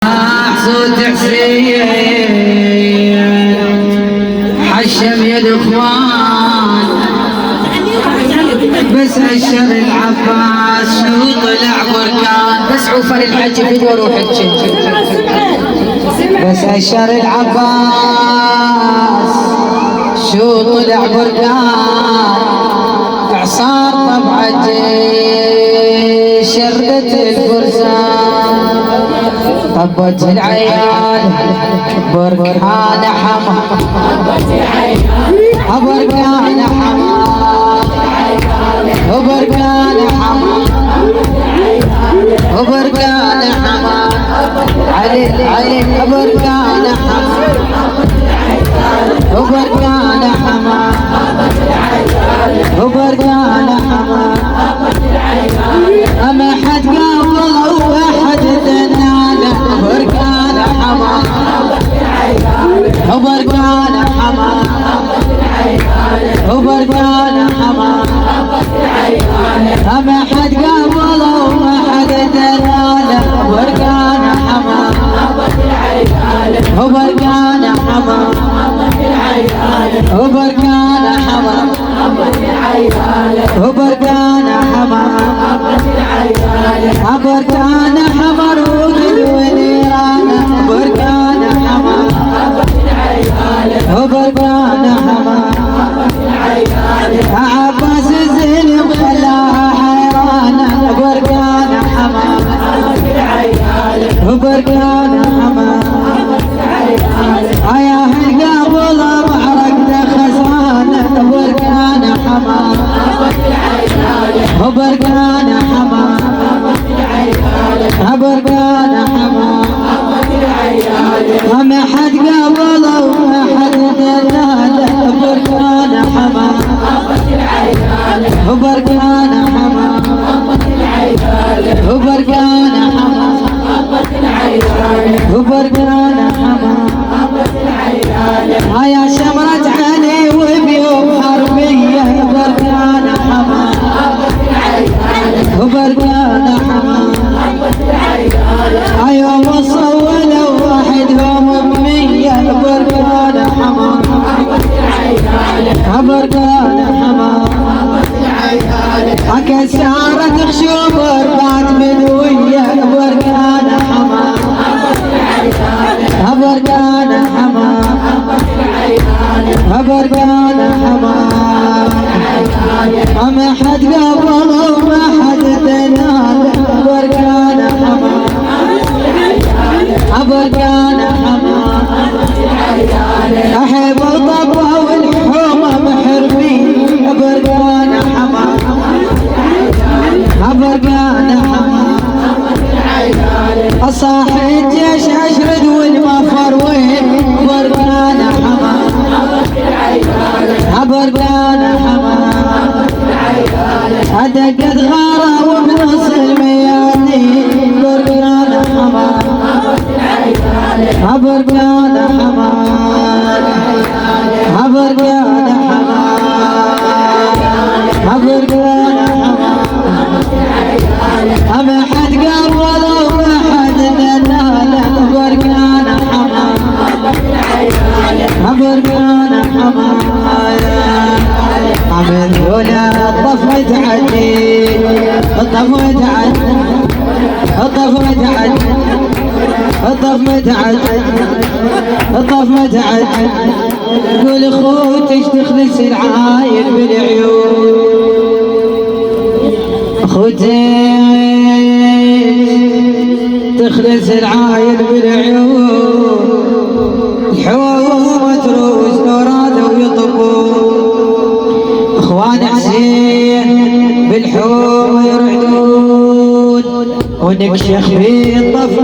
صوت حسين حشم يد اخوان بس هالشر العباس شو طلع بركان بس عوفر الحج فدوى روح الجن بس هالشر العباس شو طلع بركان اعصار طبع الجيش شردة الفرسان طبت العيال بركان حما بركان حما بركان حما بركان حما علي بركان حما بركان حما بركان حما أما حد قابل وحد دنانا بركان حما بركان حما بركان حما أما حد قابل وحد دنانا بركان حما بركان حما بركان حما بركان حما بركان حمر وقل ونيران بركان حما بركان حما عباس الزين خلاها حيرانة بركان حما بركان حما يا القبل معرك خزانة بركان حما بركان حما بركان حما ما حد قبل وما حد دلال بركان حما بركان حما بركان حما بركان حما يا شمرة علي وبيوم حربية بركان حما بركان حما يوم صولوا واحدهم بمية بركان حما بركان حما كسارة خشوم ربعت مدوية بركان حما بركان حما بركان حما ما حد قبل وما حد دنال بركان حما بركان حما احب الطبع والحومة محرمي بركان حما بركان حما صاحي الجيش اشرد والمفر وين بركان حما بركان حما ادقت غارة وبنص الميادين بركان حما بركان حما بركان حما بركان حما أما حد قبل وما حد دلال بركان حما بركان حما عمل ولا الطف متعدي الطف متعدي الطف متعدي الطف متعدي الطف متعدي قول اخوتك تخلص العايل بالعيون اخوتك تخلص العايل بالعيون الحومة تروج نورادة ويطبون اخوان حسين بالحومة يرعدون ونكشخ في الطف